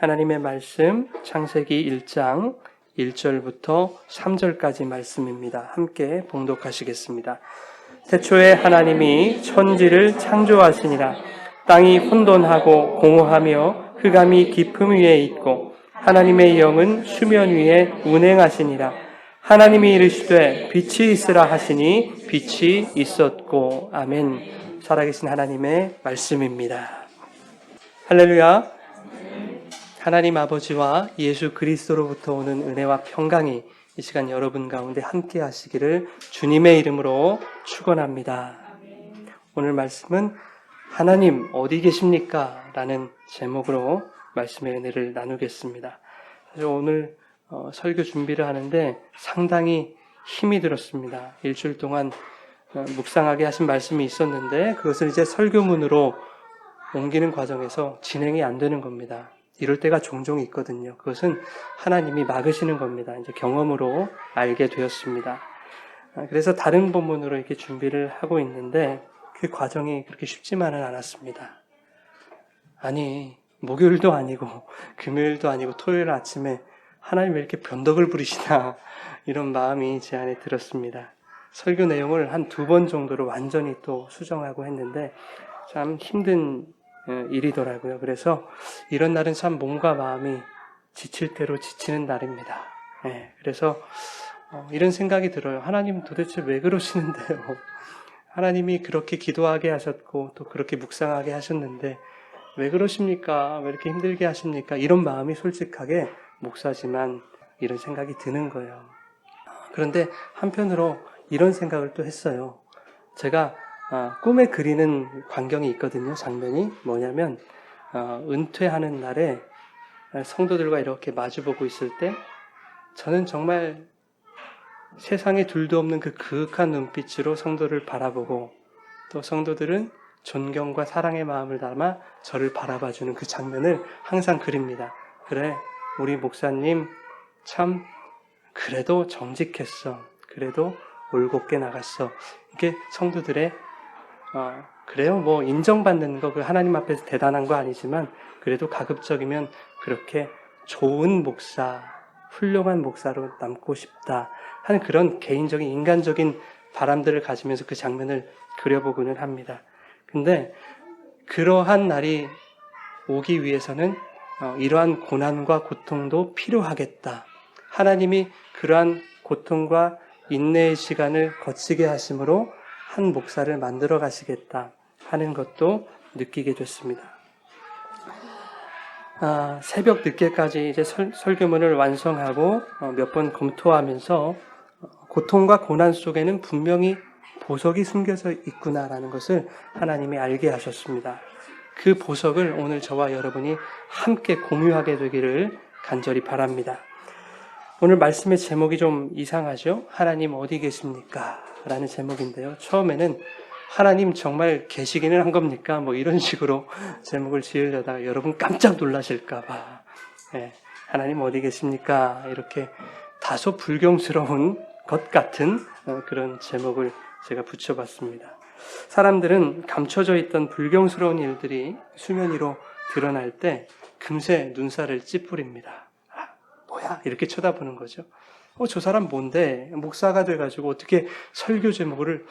하나님의 말씀 창세기 1장 1절부터 3절까지 말씀입니다. 함께 봉독하시겠습니다. 태초에 하나님이 천지를 창조하시니라. 땅이 혼돈하고 공허하며 흑암이 깊음 위에 있고 하나님의 영은 수면 위에 운행하시니라. 하나님이 이르시되 빛이 있으라 하시니 빛이 있었고. 아멘. 살아계신 하나님의 말씀입니다. 할렐루야. 하나님 아버지와 예수 그리스도로부터 오는 은혜와 평강이 이 시간 여러분 가운데 함께 하시기를 주님의 이름으로 축원합니다. 오늘 말씀은 하나님 어디 계십니까? 라는 제목으로 말씀의 은혜를 나누겠습니다. 사실 오늘 설교 준비를 하는데 상당히 힘이 들었습니다. 일주일 동안 묵상하게 하신 말씀이 있었는데 그것을 이제 설교문으로 옮기는 과정에서 진행이 안 되는 겁니다. 이럴 때가 종종 있거든요. 그것은 하나님이 막으시는 겁니다. 이제 경험으로 알게 되었습니다. 그래서 다른 본문으로 이렇게 준비를 하고 있는데 그 과정이 그렇게 쉽지만은 않았습니다. 아니, 목요일도 아니고 금요일도 아니고 토요일 아침에 하나님 왜 이렇게 변덕을 부리시나 이런 마음이 제 안에 들었습니다. 설교 내용을 한 2번 정도로 완전히 또 수정하고 했는데 참 힘든 일이더라고요. 그래서 이런 날은 참 몸과 마음이 지칠 대로 지치는 날입니다. 그래서 이런 생각이 들어요. 하나님 도대체 왜 그러시는데요? 하나님이 그렇게 기도하게 하셨고 또 그렇게 묵상하게 하셨는데 왜 그러십니까? 왜 이렇게 힘들게 하십니까? 이런 마음이 솔직하게 목사지만 이런 생각이 드는 거예요. 그런데 한편으로 이런 생각을 또 했어요. 제가 꿈에 그리는 광경이 있거든요. 장면이 뭐냐면 은퇴하는 날에 성도들과 이렇게 마주보고 있을 때 저는 정말 세상에 둘도 없는 그 그윽한 눈빛으로 성도를 바라보고 또 성도들은 존경과 사랑의 마음을 담아 저를 바라봐주는 그 장면을 항상 그립니다. 그래, 우리 목사님 참 그래도 정직했어. 그래도 올곧게 나갔어. 이게 성도들의 그래요. 뭐 인정받는 거 그 하나님 앞에서 대단한 거 아니지만 그래도 가급적이면 그렇게 좋은 목사, 훌륭한 목사로 남고 싶다 하는 그런 개인적인 인간적인 바람들을 가지면서 그 장면을 그려보고는 합니다. 근데 그러한 날이 오기 위해서는 이러한 고난과 고통도 필요하겠다. 하나님이 그러한 고통과 인내의 시간을 거치게 하심으로 한 목사를 만들어 가시겠다 하는 것도 느끼게 됐습니다. 새벽 늦게까지 이제 설교문을 완성하고 몇 번 검토하면서 고통과 고난 속에는 분명히 보석이 숨겨져 있구나라는 것을 하나님이 알게 하셨습니다. 그 보석을 오늘 저와 여러분이 함께 공유하게 되기를 간절히 바랍니다. 오늘 말씀의 제목이 좀 이상하죠? 하나님 어디 계십니까? 라는 제목인데요. 처음에는 하나님 정말 계시기는 한 겁니까? 뭐 이런 식으로 제목을 지으려다가 여러분 깜짝 놀라실까봐 하나님 어디 계십니까? 이렇게 다소 불경스러운 것 같은 그런 제목을 제가 붙여봤습니다. 사람들은 감춰져 있던 불경스러운 일들이 수면 위로 드러날 때 금세 눈살을 찌푸립니다. 뭐야? 이렇게 쳐다보는 거죠. 저 사람 뭔데? 목사가 돼가지고 어떻게 설교 제목을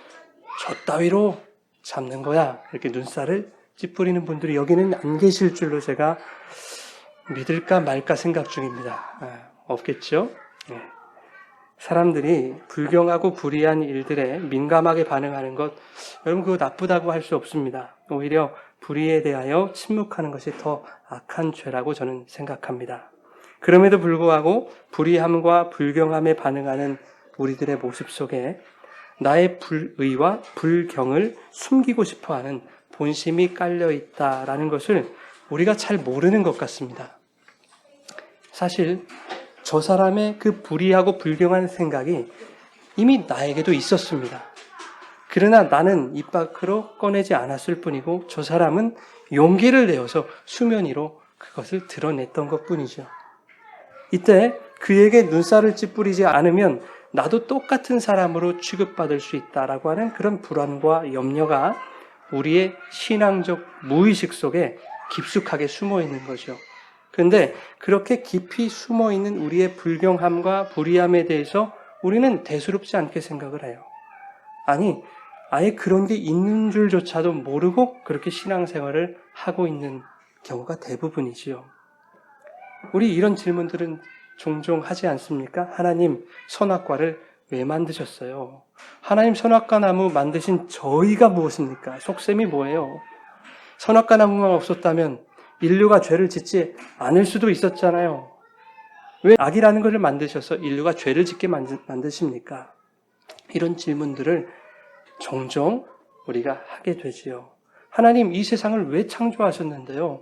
저 따위로 잡는 거야? 이렇게 눈살을 찌푸리는 분들이 여기는 안 계실 줄로 제가 믿을까 말까 생각 중입니다. 없겠죠? 사람들이 불경하고 불의한 일들에 민감하게 반응하는 것, 여러분 그거 나쁘다고 할 수 없습니다. 오히려 불의에 대하여 침묵하는 것이 더 악한 죄라고 저는 생각합니다. 그럼에도 불구하고 불의함과 불경함에 반응하는 우리들의 모습 속에 나의 불의와 불경을 숨기고 싶어하는 본심이 깔려 있다라는 것을 우리가 잘 모르는 것 같습니다. 사실 저 사람의 그 불의하고 불경한 생각이 이미 나에게도 있었습니다. 그러나 나는 입 밖으로 꺼내지 않았을 뿐이고 저 사람은 용기를 내어서 수면 위로 그것을 드러냈던 것뿐이죠. 이때 그에게 눈살을 찌푸리지 않으면 나도 똑같은 사람으로 취급받을 수 있다라고 하는 그런 불안과 염려가 우리의 신앙적 무의식 속에 깊숙하게 숨어 있는 거죠. 그런데 그렇게 깊이 숨어있는 우리의 불경함과 불의함에 대해서 우리는 대수롭지 않게 생각을 해요. 아니, 아예 그런 게 있는 줄조차도 모르고 그렇게 신앙생활을 하고 있는 경우가 대부분이지요. 우리 이런 질문들은 종종 하지 않습니까? 하나님, 선악과를 왜 만드셨어요? 하나님, 선악과 나무 만드신 저희가 무엇입니까? 속셈이 뭐예요? 선악과 나무만 없었다면 인류가 죄를 짓지 않을 수도 있었잖아요. 왜 악이라는 것을 만드셔서 인류가 죄를 짓게 만드십니까? 이런 질문들을 종종 우리가 하게 되지요. 하나님, 이 세상을 왜 창조하셨는데요?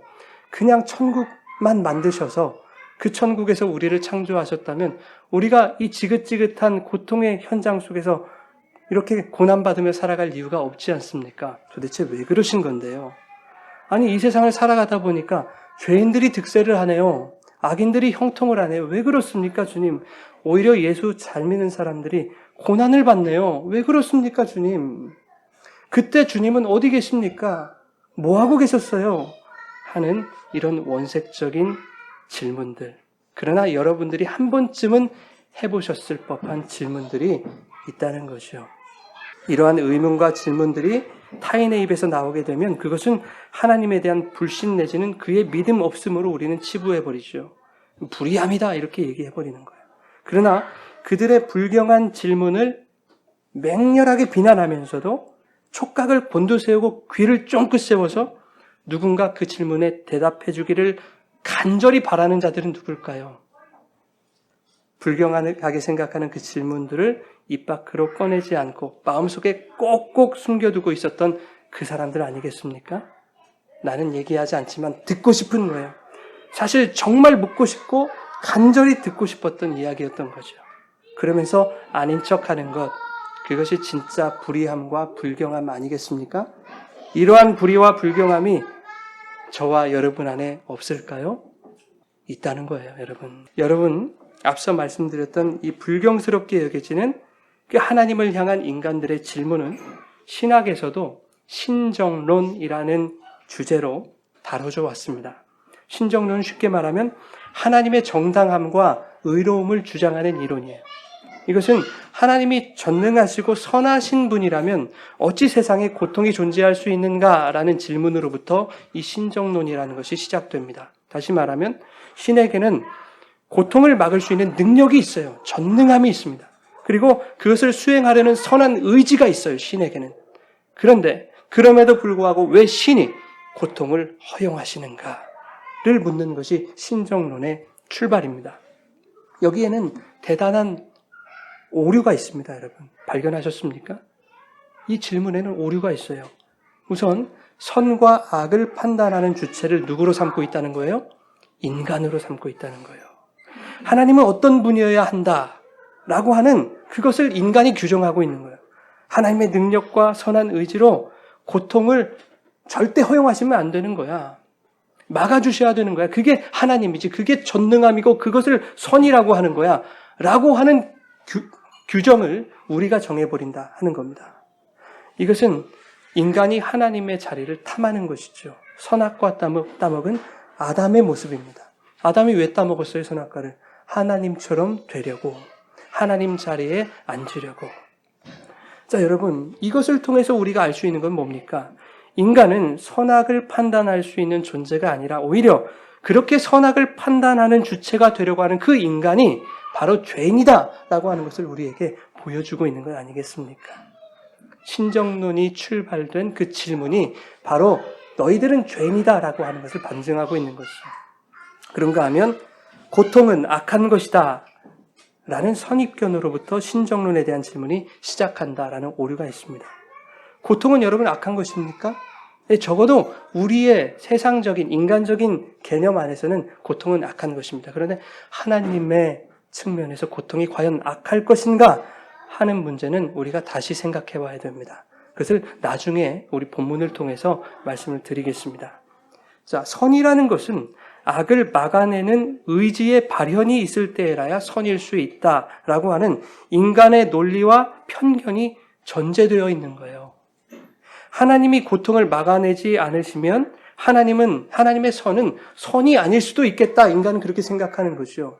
그냥 천국만 만드셔서 그 천국에서 우리를 창조하셨다면 우리가 이 지긋지긋한 고통의 현장 속에서 이렇게 고난받으며 살아갈 이유가 없지 않습니까? 도대체 왜 그러신 건데요? 아니, 이 세상을 살아가다 보니까 죄인들이 득세를 하네요. 악인들이 형통을 하네요. 왜 그렇습니까, 주님? 오히려 예수 잘 믿는 사람들이 고난을 받네요. 왜 그렇습니까, 주님? 그때 주님은 어디 계십니까? 뭐 하고 계셨어요? 하는 이런 원색적인 질문들. 그러나 여러분들이 한 번쯤은 해보셨을 법한 질문들이 있다는 것이요. 이러한 의문과 질문들이 타인의 입에서 나오게 되면 그것은 하나님에 대한 불신 내지는 그의 믿음 없음으로 우리는 치부해버리죠. 불의함이다 이렇게 얘기해버리는 거예요. 그러나 그들의 불경한 질문을 맹렬하게 비난하면서도 촉각을 곤두세우고 귀를 쫑긋 세워서 누군가 그 질문에 대답해 주기를 간절히 바라는 자들은 누굴까요? 불경하게 생각하는 그 질문들을 입 밖으로 꺼내지 않고 마음속에 꼭꼭 숨겨두고 있었던 그 사람들 아니겠습니까? 나는 얘기하지 않지만 듣고 싶은 거예요. 사실 정말 묻고 싶고 간절히 듣고 싶었던 이야기였던 거죠. 그러면서 아닌 척하는 것, 그것이 진짜 불의함과 불경함 아니겠습니까? 이러한 불의와 불경함이 저와 여러분 안에 없을까요? 있다는 거예요, 여러분. 여러분, 앞서 말씀드렸던 이 불경스럽게 여겨지는 그 하나님을 향한 인간들의 질문은 신학에서도 신정론이라는 주제로 다뤄져 왔습니다. 신정론은 쉽게 말하면 하나님의 정당함과 의로움을 주장하는 이론이에요. 이것은 하나님이 전능하시고 선하신 분이라면 어찌 세상에 고통이 존재할 수 있는가라는 질문으로부터 이 신정론이라는 것이 시작됩니다. 다시 말하면 신에게는 고통을 막을 수 있는 능력이 있어요. 전능함이 있습니다. 그리고 그것을 수행하려는 선한 의지가 있어요. 신에게는. 그런데 그럼에도 불구하고 왜 신이 고통을 허용하시는가를 묻는 것이 신정론의 출발입니다. 여기에는 대단한 오류가 있습니다, 여러분. 발견하셨습니까? 이 질문에는 오류가 있어요. 우선 선과 악을 판단하는 주체를 누구로 삼고 있다는 거예요? 인간으로 삼고 있다는 거예요. 하나님은 어떤 분이어야 한다라고 하는 그것을 인간이 규정하고 있는 거예요. 하나님의 능력과 선한 의지로 고통을 절대 허용하시면 안 되는 거야. 막아주셔야 되는 거야. 그게 하나님이지. 그게 전능함이고 그것을 선이라고 하는 거야. 라고 하는 규정을 우리가 정해버린다 하는 겁니다. 이것은 인간이 하나님의 자리를 탐하는 것이죠. 선악과 따먹은 아담의 모습입니다. 아담이 왜 따먹었어요, 선악과를? 하나님처럼 되려고, 하나님 자리에 앉으려고. 자, 여러분, 이것을 통해서 우리가 알 수 있는 건 뭡니까? 인간은 선악을 판단할 수 있는 존재가 아니라 오히려 그렇게 선악을 판단하는 주체가 되려고 하는 그 인간이 바로 죄인이다라고 하는 것을 우리에게 보여주고 있는 것 아니겠습니까? 신정론이 출발된 그 질문이 바로 너희들은 죄인이다라고 하는 것을 반증하고 있는 것이죠. 그런가 하면 고통은 악한 것이다 라는 선입견으로부터 신정론에 대한 질문이 시작한다라는 오류가 있습니다. 고통은 여러분 악한 것입니까? 적어도 우리의 세상적인 인간적인 개념 안에서는 고통은 악한 것입니다. 그런데 하나님의 측면에서 고통이 과연 악할 것인가 하는 문제는 우리가 다시 생각해 봐야 됩니다. 그것을 나중에 우리 본문을 통해서 말씀을 드리겠습니다. 자, 선이라는 것은 악을 막아내는 의지의 발현이 있을 때라야 선일 수 있다라고 하는 인간의 논리와 편견이 전제되어 있는 거예요. 하나님이 고통을 막아내지 않으시면 하나님의 선은 선이 아닐 수도 있겠다. 인간은 그렇게 생각하는 거죠.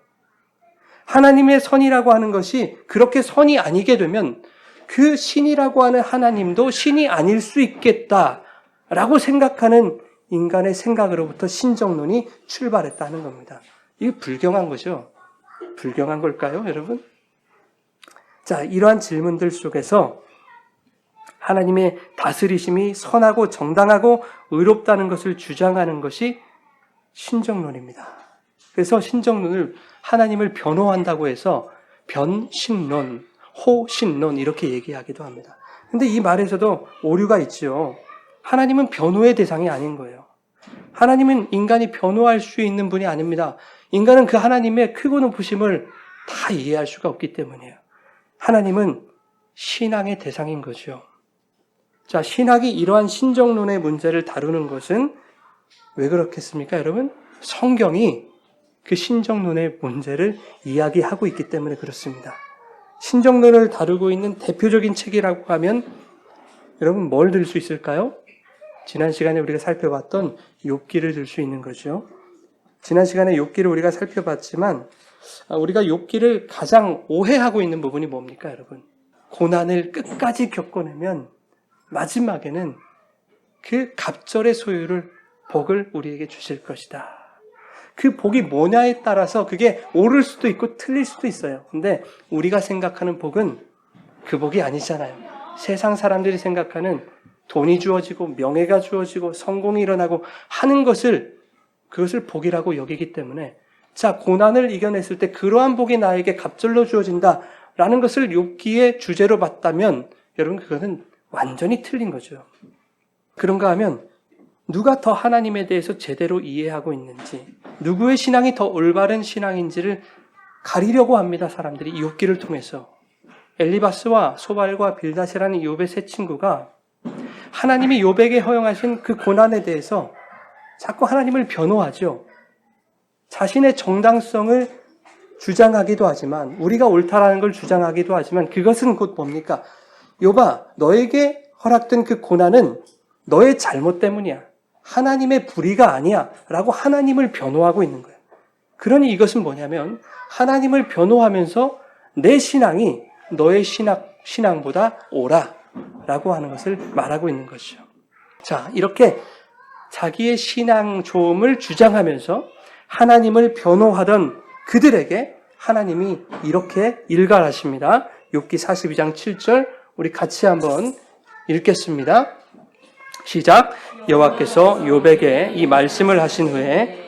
하나님의 선이라고 하는 것이 그렇게 선이 아니게 되면 그 신이라고 하는 하나님도 신이 아닐 수 있겠다라고 생각하는 인간의 생각으로부터 신정론이 출발했다는 겁니다. 이게 불경한 거죠. 불경한 걸까요, 여러분? 자, 이러한 질문들 속에서 하나님의 다스리심이 선하고 정당하고 의롭다는 것을 주장하는 것이 신정론입니다. 그래서 신정론을 하나님을 변호한다고 해서 변신론, 호신론 이렇게 얘기하기도 합니다. 근데 이 말에서도 오류가 있죠. 하나님은 변호의 대상이 아닌 거예요. 하나님은 인간이 변호할 수 있는 분이 아닙니다. 인간은 그 하나님의 크고 높으심을 다 이해할 수가 없기 때문이에요. 하나님은 신앙의 대상인 거죠. 자, 신학이 이러한 신정론의 문제를 다루는 것은 왜 그렇겠습니까, 여러분? 성경이 그 신정론의 문제를 이야기하고 있기 때문에 그렇습니다. 신정론을 다루고 있는 대표적인 책이라고 하면 여러분 뭘 들 수 있을까요? 지난 시간에 우리가 살펴봤던 욥기를 들 수 있는 거죠. 지난 시간에 욥기를 우리가 살펴봤지만 우리가 욥기를 가장 오해하고 있는 부분이 뭡니까, 여러분? 고난을 끝까지 겪어내면 마지막에는 그 갑절의 소유를 복을 우리에게 주실 것이다. 그 복이 뭐냐에 따라서 그게 옳을 수도 있고 틀릴 수도 있어요. 근데 우리가 생각하는 복은 그 복이 아니잖아요. 세상 사람들이 생각하는 돈이 주어지고 명예가 주어지고 성공이 일어나고 하는 그것을 복이라고 여기기 때문에 자, 고난을 이겨냈을 때 그러한 복이 나에게 갑절로 주어진다라는 것을 욥기의 주제로 봤다면 여러분 그것은 완전히 틀린 거죠. 그런가 하면 누가 더 하나님에 대해서 제대로 이해하고 있는지, 누구의 신앙이 더 올바른 신앙인지를 가리려고 합니다. 사람들이 이 욥기를 통해서. 엘리바스와 소발과 빌닷이라는 욥의 세 친구가 하나님이 욥에게 허용하신 그 고난에 대해서 자꾸 하나님을 변호하죠. 자신의 정당성을 주장하기도 하지만, 우리가 옳다라는 걸 주장하기도 하지만 그것은 곧 뭡니까? 욥아, 너에게 허락된 그 고난은 너의 잘못 때문이야. 하나님의 불의가 아니야. 라고 하나님을 변호하고 있는 거예요. 그러니 이것은 뭐냐면 하나님을 변호하면서 내 신앙이 너의 신앙보다 옳아. 라고 하는 것을 말하고 있는 것이죠. 자, 이렇게 자기의 신앙 좋음을 주장하면서 하나님을 변호하던 그들에게 하나님이 이렇게 일갈하십니다. 욥기 42장 7절 우리 같이 한번 읽겠습니다. 시작. 여호와께서 욥에게 이 말씀을 하신 후에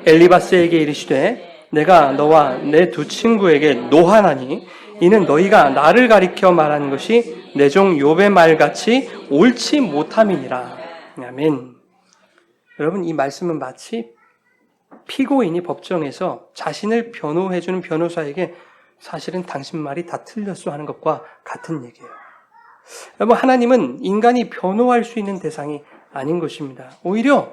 엘리바스에게 이르시되 내가 너와 내 두 친구에게 노하나니 이는 너희가 나를 가리켜 말하는 것이 내 종 욥의 말같이 옳지 못함이니라. 아멘. 여러분 이 말씀은 마치 피고인이 법정에서 자신을 변호해주는 변호사에게 사실은 당신 말이 다 틀렸어 하는 것과 같은 얘기예요. 여러분 하나님은 인간이 변호할 수 있는 대상이 아닌 것입니다. 오히려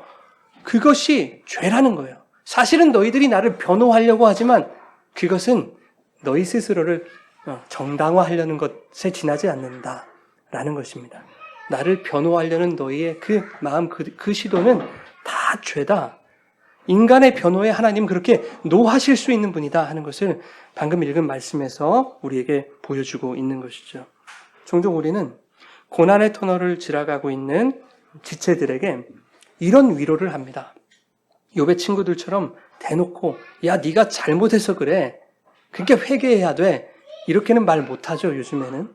그것이 죄라는 거예요. 사실은 너희들이 나를 변호하려고 하지만 그것은 너희 스스로를 정당화하려는 것에 지나지 않는다라는 것입니다. 나를 변호하려는 너희의 그 마음, 그 시도는 다 죄다. 인간의 변호에 하나님 그렇게 노하실 수 있는 분이다 하는 것을 방금 읽은 말씀에서 우리에게 보여주고 있는 것이죠. 종종 우리는 고난의 터널을 지나가고 있는 지체들에게 이런 위로를 합니다. 욥의 친구들처럼 대놓고 야 네가 잘못해서 그래. 그러니까 회개해야 돼. 이렇게는 말 못하죠. 요즘에는.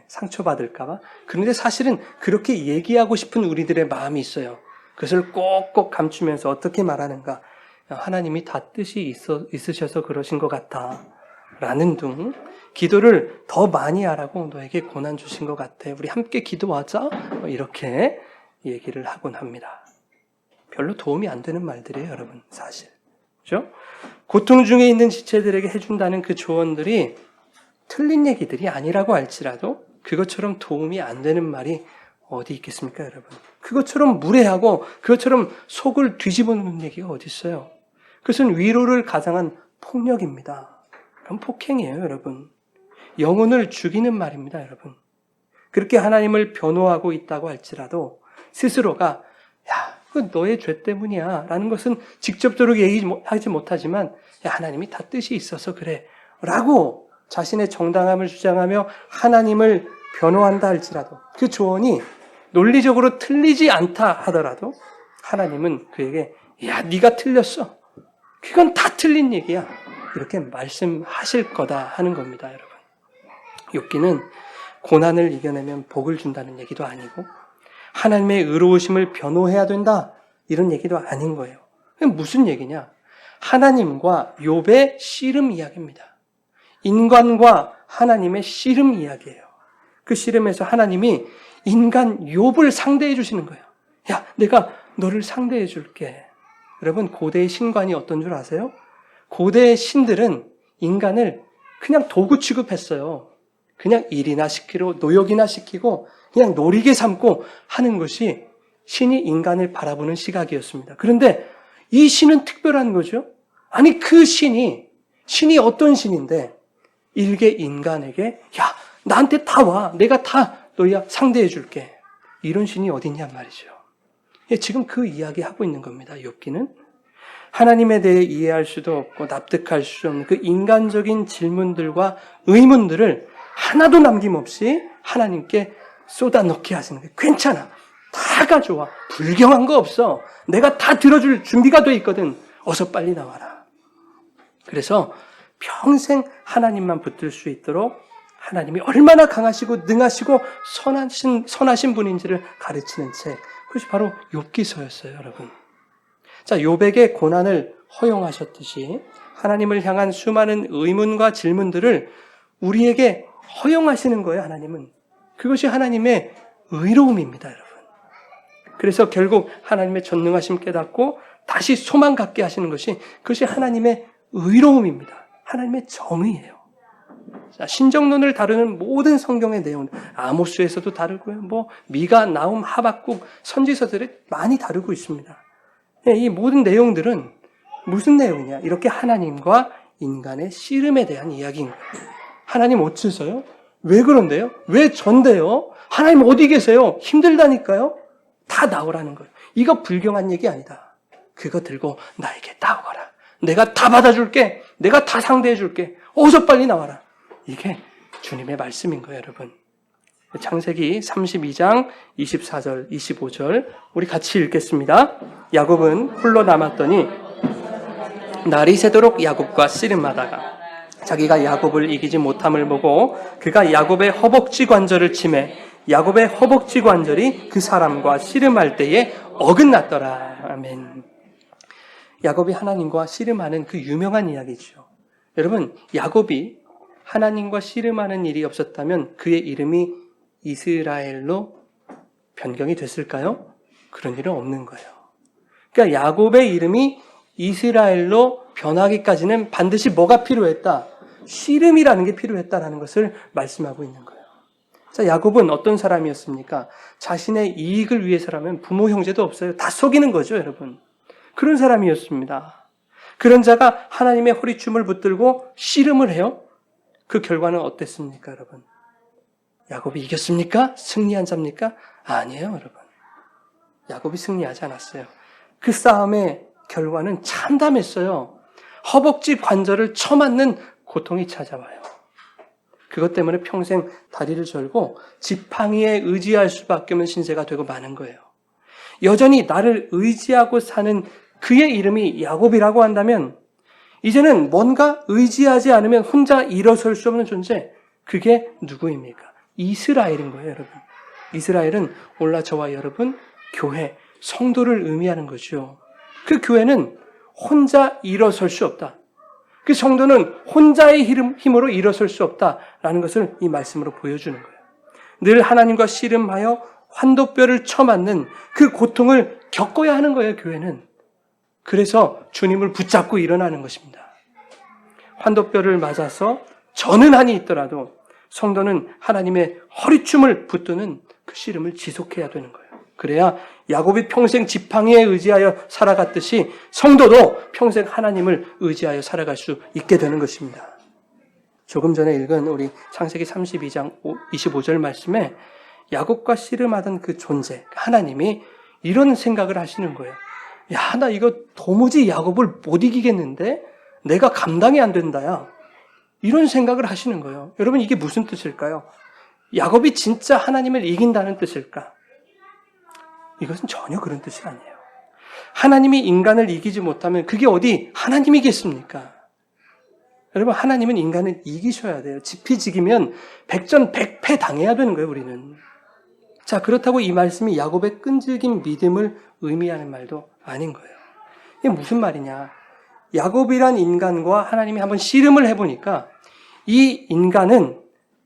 상처받을까 봐. 그런데 사실은 그렇게 얘기하고 싶은 우리들의 마음이 있어요. 그것을 꼭꼭 감추면서 어떻게 말하는가. 하나님이 다 뜻이 있으셔서 그러신 것 같아. 라는 둥. 기도를 더 많이 하라고 너에게 고난 주신 것 같아. 우리 함께 기도하자. 이렇게 얘기를 하곤 합니다. 별로 도움이 안 되는 말들이에요, 여러분. 사실. 그렇죠? 고통 중에 있는 지체들에게 해준다는 그 조언들이 틀린 얘기들이 아니라고 할지라도 그것처럼 도움이 안 되는 말이 어디 있겠습니까, 여러분? 그것처럼 무례하고 그것처럼 속을 뒤집어 놓는 얘기가 어디 있어요? 그것은 위로를 가장한 폭력입니다. 그건 폭행이에요, 여러분. 영혼을 죽이는 말입니다, 여러분. 그렇게 하나님을 변호하고 있다고 할지라도 스스로가 야, 그건 너의 죄 때문이야 라는 것은 직접적으로 얘기하지 못하지만 야, 하나님이 다 뜻이 있어서 그래 라고 자신의 정당함을 주장하며 하나님을 변호한다 할지라도 그 조언이 논리적으로 틀리지 않다 하더라도 하나님은 그에게 야, 네가 틀렸어. 그건 다 틀린 얘기야. 이렇게 말씀하실 거다 하는 겁니다, 여러분. 욥기는 고난을 이겨내면 복을 준다는 얘기도 아니고 하나님의 의로우심을 변호해야 된다 이런 얘기도 아닌 거예요. 무슨 얘기냐? 하나님과 욥의 씨름 이야기입니다. 인간과 하나님의 씨름 이야기예요. 그 씨름에서 하나님이 인간 욥을 상대해 주시는 거예요. 야, 내가 너를 상대해 줄게. 여러분, 고대의 신관이 어떤 줄 아세요? 고대의 신들은 인간을 그냥 도구 취급했어요. 그냥 일이나 시키고 노역이나 시키고 그냥 노리게 삼고 하는 것이 신이 인간을 바라보는 시각이었습니다. 그런데 이 신은 특별한 거죠. 아니 그 신이 어떤 신인데 일개 인간에게 야 나한테 다 와. 내가 다 너야 상대해 줄게. 이런 신이 어딨냔 말이죠. 지금 그 이야기 하고 있는 겁니다. 욥기는. 하나님에 대해 이해할 수도 없고 납득할 수 없는 그 인간적인 질문들과 의문들을 하나도 남김없이 하나님께 쏟아넣게 하시는 거예요. 괜찮아. 다 가져와. 불경한 거 없어. 내가 다 들어줄 준비가 돼 있거든. 어서 빨리 나와라. 그래서 평생 하나님만 붙들 수 있도록 하나님이 얼마나 강하시고 능하시고 선하신 분인지를 가르치는 책. 그것이 바로 욥기서였어요, 여러분. 자, 욥에게 고난을 허용하셨듯이 하나님을 향한 수많은 의문과 질문들을 우리에게 허용하시는 거예요, 하나님은. 그것이 하나님의 의로움입니다, 여러분. 그래서 결국 하나님의 전능하심 깨닫고 다시 소망 갖게 하시는 것이 그것이 하나님의 의로움입니다. 하나님의 정의예요. 자, 신정론을 다루는 모든 성경의 내용, 아모스에서도 다루고요. 미가, 나움, 하박국, 선지서들이 많이 다루고 있습니다. 이 모든 내용들은 무슨 내용이냐? 이렇게 하나님과 인간의 씨름에 대한 이야기인 거예요. 하나님 어째서요? 왜 그런데요? 왜 전데요? 하나님 어디 계세요? 힘들다니까요? 다 나오라는 거예요. 이거 불경한 얘기 아니다. 그거 들고 나에게 나오거라. 내가 다 받아줄게. 내가 다 상대해줄게. 어서 빨리 나와라. 이게 주님의 말씀인 거예요, 여러분. 창세기 32장 24절, 25절 우리 같이 읽겠습니다. 야곱은 홀로 남았더니 날이 새도록 야곱과 씨름하다가 자기가 야곱을 이기지 못함을 보고 그가 야곱의 허벅지 관절을 치매 야곱의 허벅지 관절이 그 사람과 씨름할 때에 어긋났더라. 아멘. 야곱이 하나님과 씨름하는 그 유명한 이야기죠. 여러분, 야곱이 하나님과 씨름하는 일이 없었다면 그의 이름이 이스라엘로 변경이 됐을까요? 그런 일은 없는 거예요. 그러니까 야곱의 이름이 이스라엘로 변하기까지는 반드시 뭐가 필요했다? 씨름이라는 게 필요했다라는 것을 말씀하고 있는 거예요. 자, 야곱은 어떤 사람이었습니까? 자신의 이익을 위해서라면 부모 형제도 없어요. 다 속이는 거죠, 여러분. 그런 사람이었습니다. 그런 자가 하나님의 허리춤을 붙들고 씨름을 해요. 그 결과는 어땠습니까, 여러분? 야곱이 이겼습니까? 승리한 자입니까? 아니에요, 여러분. 야곱이 승리하지 않았어요. 그 싸움의 결과는 참담했어요. 허벅지 관절을 쳐맞는 고통이 찾아와요. 그것 때문에 평생 다리를 절고 지팡이에 의지할 수밖에 없는 신세가 되고 마는 거예요. 여전히 나를 의지하고 사는 그의 이름이 야곱이라고 한다면 이제는 뭔가 의지하지 않으면 혼자 일어설 수 없는 존재, 그게 누구입니까? 이스라엘인 거예요, 여러분. 이스라엘은 오늘날 저와 여러분, 교회, 성도를 의미하는 거죠. 그 교회는 혼자 일어설 수 없다. 그 성도는 혼자의 힘으로 일어설 수 없다라는 것을 이 말씀으로 보여주는 거예요. 늘 하나님과 씨름하여 환도뼈를 쳐맞는 그 고통을 겪어야 하는 거예요, 교회는. 그래서 주님을 붙잡고 일어나는 것입니다. 환도뼈를 맞아서 저는 한이 있더라도 성도는 하나님의 허리춤을 붙드는 그 씨름을 지속해야 되는 거예요. 그래야 야곱이 평생 지팡이에 의지하여 살아갔듯이 성도도 평생 하나님을 의지하여 살아갈 수 있게 되는 것입니다. 조금 전에 읽은 우리 창세기 32장 25절 말씀에 야곱과 씨름하던 그 존재, 하나님이 이런 생각을 하시는 거예요. 야, 나 이거 도무지 야곱을 못 이기겠는데? 내가 감당이 안 된다야. 이런 생각을 하시는 거예요. 여러분, 이게 무슨 뜻일까요? 야곱이 진짜 하나님을 이긴다는 뜻일까? 이것은 전혀 그런 뜻이 아니에요. 하나님이 인간을 이기지 못하면 그게 어디 하나님이겠습니까? 여러분, 하나님은 인간을 이기셔야 돼요. 지피지기면 백전백패 당해야 되는 거예요, 우리는. 자, 그렇다고 이 말씀이 야곱의 끈질긴 믿음을 의미하는 말도 아닌 거예요. 이게 무슨 말이냐? 야곱이란 인간과 하나님이 한번 씨름을 해보니까 이 인간은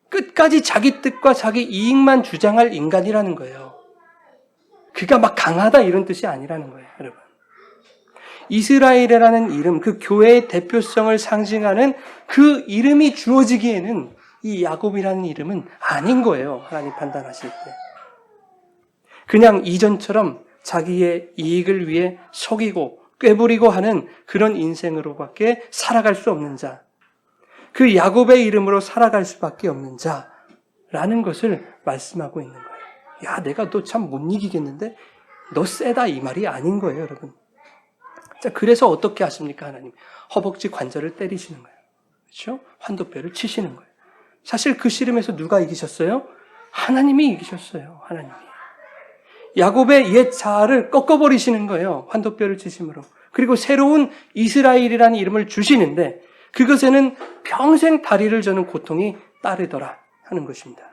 끝까지 자기 뜻과 자기 이익만 주장할 인간이라는 거예요. 그가 막 강하다 이런 뜻이 아니라는 거예요, 여러분. 이스라엘이라는 이름, 그 교회의 대표성을 상징하는 그 이름이 주어지기에는 이 야곱이라는 이름은 아닌 거예요, 하나님 판단하실 때. 그냥 이전처럼 자기의 이익을 위해 속이고 꾀부리고 하는 그런 인생으로밖에 살아갈 수 없는 자, 그 야곱의 이름으로 살아갈 수밖에 없는 자라는 것을 말씀하고 있는 거예요. 야, 내가 너 참 못 이기겠는데? 너 세다 이 말이 아닌 거예요, 여러분. 자, 그래서 어떻게 하십니까, 하나님? 허벅지 관절을 때리시는 거예요. 그렇죠? 환도뼈를 치시는 거예요. 사실 그 씨름에서 누가 이기셨어요? 하나님이 이기셨어요, 하나님이. 야곱의 옛 자아를 꺾어버리시는 거예요, 환도뼈를 치심으로. 그리고 새로운 이스라엘이라는 이름을 주시는데 그것에는 평생 다리를 저는 고통이 따르더라 하는 것입니다.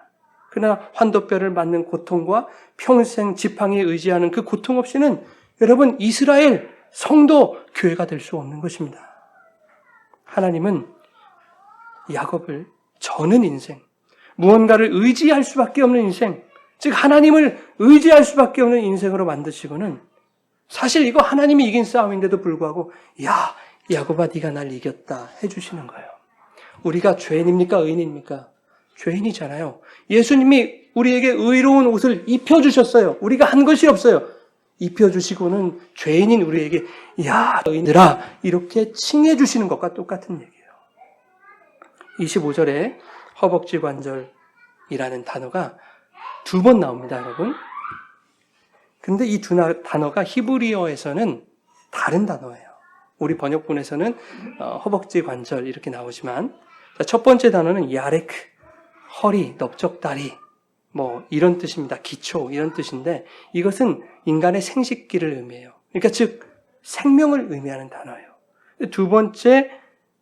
그러나 환도뼈를 맞는 고통과 평생 지팡이에 의지하는 그 고통 없이는 여러분, 이스라엘 성도 교회가 될 수 없는 것입니다. 하나님은 야곱을 저는 인생, 무언가를 의지할 수밖에 없는 인생, 즉 하나님을 의지할 수밖에 없는 인생으로 만드시고는 사실 이거 하나님이 이긴 싸움인데도 불구하고 야, 야곱아 네가 날 이겼다 해주시는 거예요. 우리가 죄인입니까? 의인입니까? 죄인이잖아요. 예수님이 우리에게 의로운 옷을 입혀주셨어요. 우리가 한 것이 없어요. 입혀주시고는 죄인인 우리에게 야, 의인들아 이렇게 칭해주시는 것과 똑같은 얘기예요. 25절에 허벅지 관절이라는 단어가 2번 나옵니다, 여러분. 근데 이 두 단어가 히브리어에서는 다른 단어예요. 우리 번역본에서는 허벅지 관절 이렇게 나오지만 첫 번째 단어는 야레크, 허리, 넓적다리 뭐 이런 뜻입니다. 기초 이런 뜻인데 이것은 인간의 생식기를 의미해요. 그러니까 즉 생명을 의미하는 단어예요. 두 번째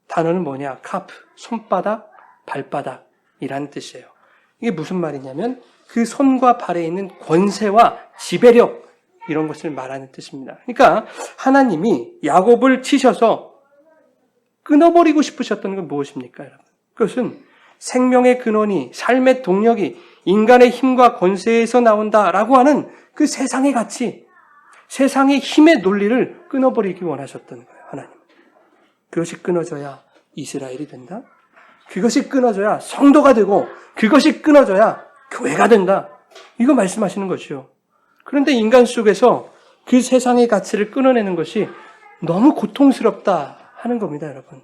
단어는 뭐냐? 카프, 손바닥, 발바닥이라는 뜻이에요. 이게 무슨 말이냐면 그 손과 발에 있는 권세와 지배력 이런 것을 말하는 뜻입니다. 그러니까 하나님이 야곱을 치셔서 끊어버리고 싶으셨던 건 무엇입니까, 여러분? 그것은 생명의 근원이, 삶의 동력이 인간의 힘과 권세에서 나온다라고 하는 그 세상의 가치, 세상의 힘의 논리를 끊어버리기 원하셨던 거예요, 하나님. 그것이 끊어져야 이스라엘이 된다. 그것이 끊어져야 성도가 되고 그것이 끊어져야 교회가 된다. 이거 말씀하시는 것이요. 그런데 인간 속에서 그 세상의 가치를 끊어내는 것이 너무 고통스럽다 하는 겁니다, 여러분.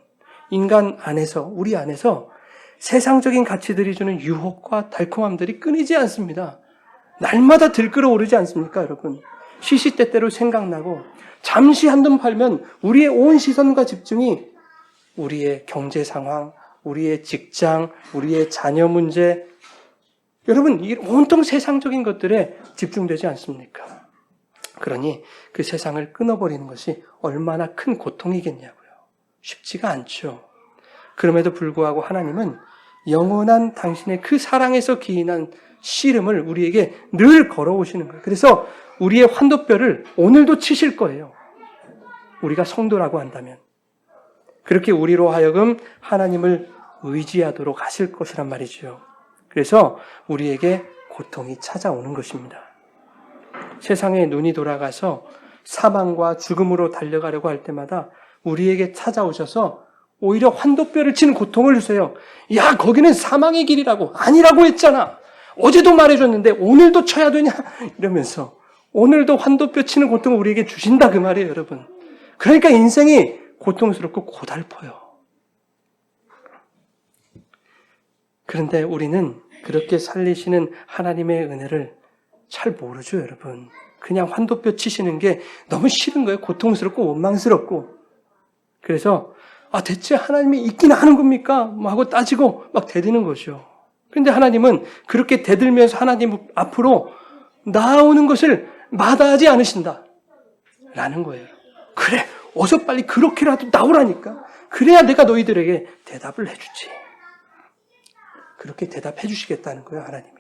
인간 안에서, 우리 안에서 세상적인 가치들이 주는 유혹과 달콤함들이 끊이지 않습니다. 날마다 들끓어오르지 않습니까, 여러분? 시시때때로 생각나고 잠시 한눈 팔면 우리의 온 시선과 집중이 우리의 경제 상황, 우리의 직장, 우리의 자녀 문제, 여러분, 이 온통 세상적인 것들에 집중되지 않습니까? 그러니 그 세상을 끊어버리는 것이 얼마나 큰 고통이겠냐고요. 쉽지가 않죠. 그럼에도 불구하고 하나님은 영원한 당신의 그 사랑에서 기인한 씨름을 우리에게 늘 걸어오시는 거예요. 그래서 우리의 환도뼈를 오늘도 치실 거예요. 우리가 성도라고 한다면. 그렇게 우리로 하여금 하나님을 의지하도록 하실 것이란 말이죠. 그래서 우리에게 고통이 찾아오는 것입니다. 세상에 눈이 돌아가서 사망과 죽음으로 달려가려고 할 때마다 우리에게 찾아오셔서 오히려 환도뼈를 치는 고통을 주세요. 야, 거기는 사망의 길이라고. 아니라고 했잖아. 어제도 말해줬는데 오늘도 쳐야 되냐? 이러면서 오늘도 환도뼈 치는 고통을 우리에게 주신다 그 말이에요, 여러분. 그러니까 인생이 고통스럽고 고달퍼요. 그런데 우리는 그렇게 살리시는 하나님의 은혜를 잘 모르죠, 여러분. 그냥 환도뼈 치시는 게 너무 싫은 거예요. 고통스럽고 원망스럽고. 그래서 대체 하나님이 있긴 하는 겁니까? 하고 따지고 막 대드는 거죠. 그런데 하나님은 그렇게 대들면서 하나님 앞으로 나오는 것을 마다하지 않으신다. 라는 거예요. 그래, 어서 빨리 그렇게라도 나오라니까. 그래야 내가 너희들에게 대답을 해주지. 그렇게 대답해 주시겠다는 거예요, 하나님이.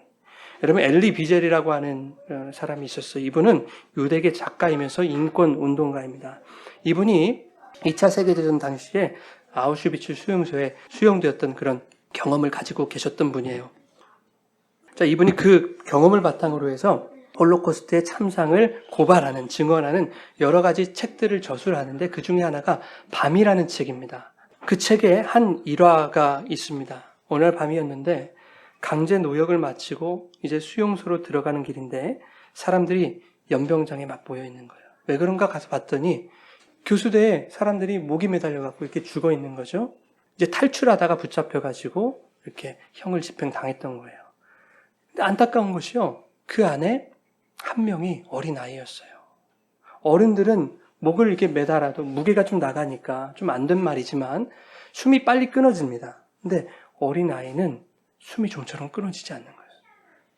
여러분, 엘리 비젤이라고 하는 사람이 있었어요. 이분은 유대계 작가이면서 인권 운동가입니다. 이분이 2차 세계대전 당시에 아우슈비츠 수용소에 수용되었던 그런 경험을 가지고 계셨던 분이에요. 자, 이분이 그 경험을 바탕으로 해서 홀로코스트의 참상을 고발하는, 증언하는 여러 가지 책들을 저술하는데 그 중에 하나가 밤이라는 책입니다. 그 책에 한 일화가 있습니다. 어느 날 밤이었는데 강제 노역을 마치고 이제 수용소로 들어가는 길인데 사람들이 연병장에 막 모여 있는 거예요. 왜 그런가 가서 봤더니 교수대에 사람들이 목이 매달려갖고 이렇게 죽어 있는 거죠. 이제 탈출하다가 붙잡혀가지고 이렇게 형을 집행당했던 거예요. 근데 안타까운 것이요. 그 안에 한 명이 어린아이였어요. 어른들은 목을 이렇게 매달아도 무게가 좀 나가니까 좀 안 된 말이지만 숨이 빨리 끊어집니다. 근데 어린아이는 숨이 좀처럼 끊어지지 않는 거예요.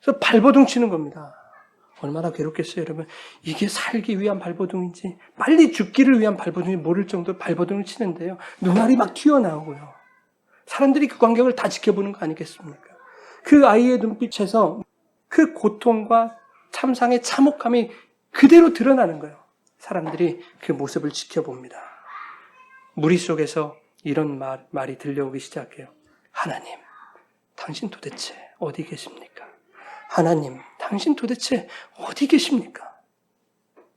그래서 발버둥 치는 겁니다. 얼마나 괴롭겠어요, 여러분. 이게 살기 위한 발버둥인지 빨리 죽기를 위한 발버둥인지 모를 정도로 발버둥을 치는데요. 눈알이 막 튀어나오고요. 사람들이 그 광경을 다 지켜보는 거 아니겠습니까? 그 아이의 눈빛에서 그 고통과 참상의 참혹함이 그대로 드러나는 거예요. 사람들이 그 모습을 지켜봅니다. 무리 속에서 이런 말이 들려오기 시작해요. 하나님, 당신 도대체 어디 계십니까? 하나님, 당신 도대체 어디 계십니까?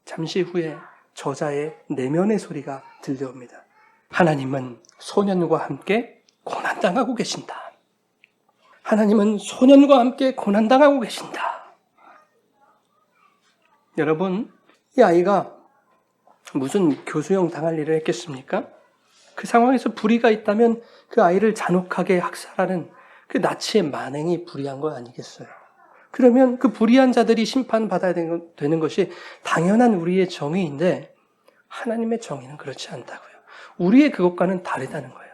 잠시 후에 저자의 내면의 소리가 들려옵니다. 하나님은 소년과 함께 고난당하고 계신다. 하나님은 소년과 함께 고난당하고 계신다. 여러분, 이 아이가 무슨 교수형 당할 일을 했겠습니까? 그 상황에서 불의가 있다면 그 아이를 잔혹하게 학살하는 그 나치의 만행이 불의한 거 아니겠어요? 그러면 그 불의한 자들이 심판받아야 되는 것이 당연한 우리의 정의인데 하나님의 정의는 그렇지 않다고요. 우리의 그것과는 다르다는 거예요.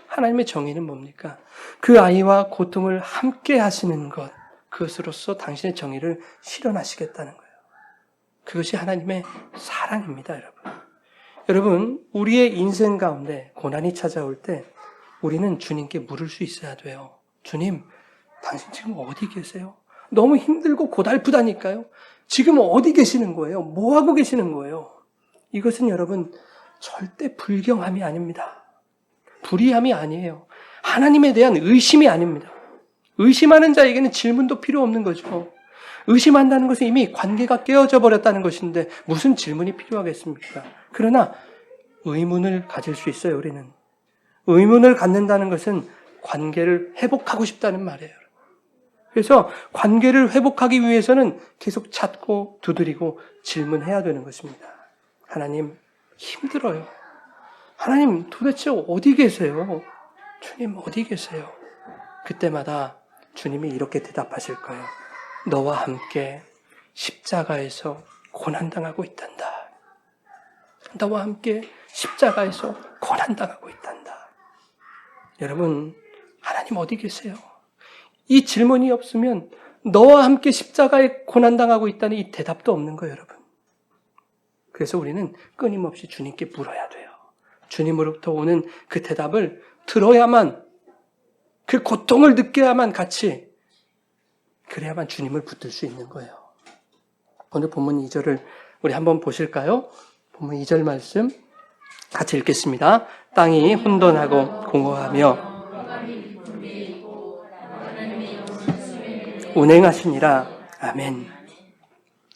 하나님의 정의는 뭡니까? 그 아이와 고통을 함께 하시는 것, 그것으로서 당신의 정의를 실현하시겠다는 거예요. 그것이 하나님의 사랑입니다, 여러분. 여러분, 우리의 인생 가운데 고난이 찾아올 때 우리는 주님께 물을 수 있어야 돼요. 주님, 당신 지금 어디 계세요? 너무 힘들고 고달프다니까요. 지금 어디 계시는 거예요? 뭐 하고 계시는 거예요? 이것은 여러분 절대 불경함이 아닙니다. 불의함이 아니에요. 하나님에 대한 의심이 아닙니다. 의심하는 자에게는 질문도 필요 없는 거죠. 의심한다는 것은 이미 관계가 깨어져 버렸다는 것인데 무슨 질문이 필요하겠습니까? 그러나 의문을 가질 수 있어요, 우리는. 의문을 갖는다는 것은 관계를 회복하고 싶다는 말이에요. 그래서 관계를 회복하기 위해서는 계속 찾고 두드리고 질문해야 되는 것입니다. 하나님, 힘들어요. 하나님, 도대체 어디 계세요? 주님, 어디 계세요? 그때마다 주님이 이렇게 대답하실 거예요. 너와 함께 십자가에서 고난당하고 있단다. 너와 함께 십자가에서 고난당하고 있단다. 여러분, 하나님 어디 계세요? 이 질문이 없으면 너와 함께 십자가에 고난당하고 있다는 이 대답도 없는 거예요, 여러분. 그래서 우리는 끊임없이 주님께 물어야 돼요. 주님으로부터 오는 그 대답을 들어야만, 그 고통을 느껴야만 같이, 그래야만 주님을 붙들 수 있는 거예요. 오늘 본문 2절을 우리 한번 보실까요? 본문 2절 말씀 같이 읽겠습니다. 땅이 혼돈하고 공허하며 운행하시니라. 아멘.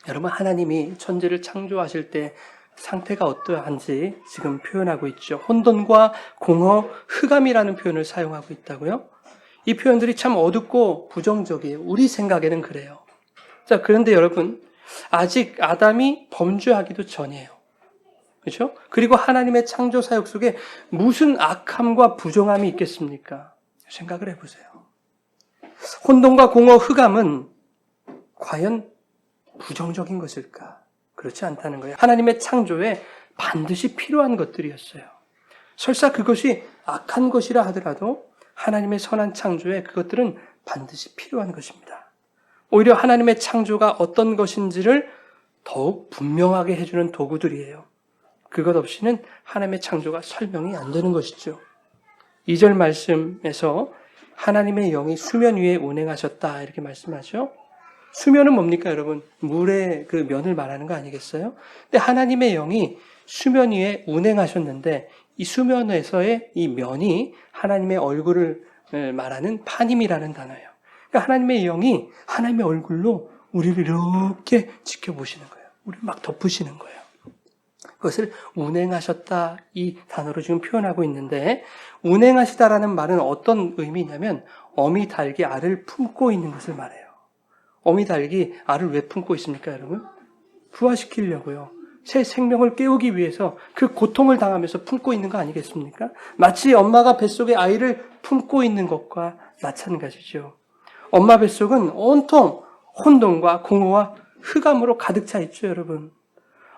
여러분, 하나님이 천지를 창조하실 때 상태가 어떠한지 지금 표현하고 있죠. 혼돈과 공허, 흑암이라는 표현을 사용하고 있다고요. 이 표현들이 참 어둡고 부정적이에요. 우리 생각에는 그래요. 자, 그런데 여러분, 아직 아담이 범죄하기도 전이에요. 그렇죠? 그리고 하나님의 창조 사역 속에 무슨 악함과 부정함이 있겠습니까? 생각을 해보세요. 혼돈과 공허, 흑암은 과연 부정적인 것일까? 그렇지 않다는 거예요. 하나님의 창조에 반드시 필요한 것들이었어요. 설사 그것이 악한 것이라 하더라도 하나님의 선한 창조에 그것들은 반드시 필요한 것입니다. 오히려 하나님의 창조가 어떤 것인지를 더욱 분명하게 해주는 도구들이에요. 그것 없이는 하나님의 창조가 설명이 안 되는 것이죠. 2절 말씀에서 하나님의 영이 수면 위에 운행하셨다 이렇게 말씀하죠. 수면은 뭡니까 여러분? 물의 그 면을 말하는 거 아니겠어요? 근데 하나님의 영이 수면 위에 운행하셨는데 이 수면에서의 이 면이 하나님의 얼굴을 말하는 파님이라는 단어예요. 그러니까 하나님의 영이 하나님의 얼굴로 우리를 이렇게 지켜보시는 거예요. 우리를 막 덮으시는 거예요. 그것을 운행하셨다 이 단어로 지금 표현하고 있는데 운행하시다라는 말은 어떤 의미냐면 어미 닭이 알을 품고 있는 것을 말해요. 어미 닭이 알을 왜 품고 있습니까 여러분? 부화시키려고요. 새 생명을 깨우기 위해서 그 고통을 당하면서 품고 있는 거 아니겠습니까? 마치 엄마가 뱃속에 아이를 품고 있는 것과 마찬가지죠. 엄마 뱃속은 온통 혼돈과 공허와 흑암으로 가득 차 있죠, 여러분.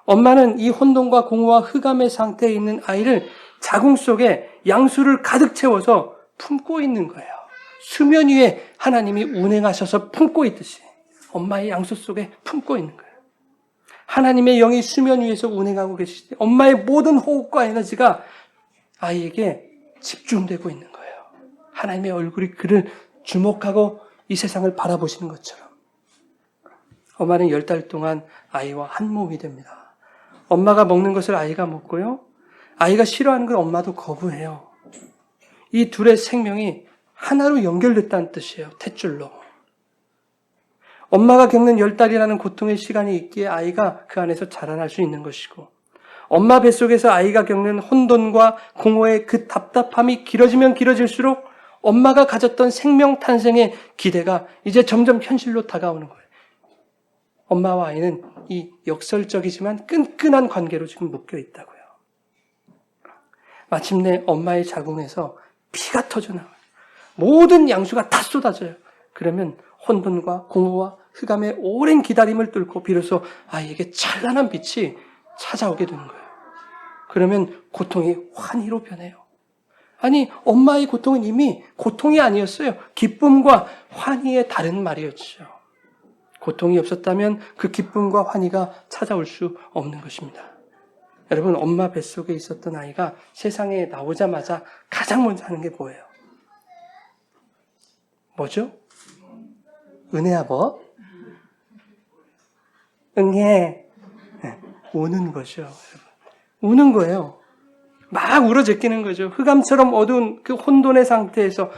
엄마는 이 혼돈과 공허와 흑암의 상태에 있는 아이를 자궁 속에 양수를 가득 채워서 품고 있는 거예요. 수면 위에 하나님이 운행하셔서 품고 있듯이 엄마의 양수 속에 품고 있는 거예요. 하나님의 영이 수면 위에서 운행하고 계시되 엄마의 모든 호흡과 에너지가 아이에게 집중되고 있는 거예요. 하나님의 얼굴이 그를 주목하고 이 세상을 바라보시는 것처럼. 엄마는 10달 동안 아이와 한 몸이 됩니다. 엄마가 먹는 것을 아이가 먹고요. 아이가 싫어하는 걸 엄마도 거부해요. 이 둘의 생명이 하나로 연결됐다는 뜻이에요. 탯줄로. 엄마가 겪는 10달이라는 고통의 시간이 있기에 아이가 그 안에서 자라날 수 있는 것이고 엄마 뱃속에서 아이가 겪는 혼돈과 공허의 그 답답함이 길어지면 길어질수록 엄마가 가졌던 생명 탄생의 기대가 이제 점점 현실로 다가오는 거예요. 엄마와 아이는 이 역설적이지만 끈끈한 관계로 지금 묶여 있다고요. 마침내 엄마의 자궁에서 피가 터져나와요. 모든 양수가 다 쏟아져요. 그러면 혼돈과 공허와 흑암의 오랜 기다림을 뚫고 비로소 아이에게 찬란한 빛이 찾아오게 되는 거예요. 그러면 고통이 환희로 변해요. 아니, 엄마의 고통은 이미 고통이 아니었어요. 기쁨과 환희의 다른 말이었죠. 고통이 없었다면 그 기쁨과 환희가 찾아올 수 없는 것입니다. 여러분, 엄마 뱃속에 있었던 아이가 세상에 나오자마자 가장 먼저 하는 게 뭐예요? 뭐죠? 은혜 아버? 응해. 우는 거죠. 우는 거예요. 막 울어 제끼는 거죠. 흑암처럼 어두운 그 혼돈의 상태에서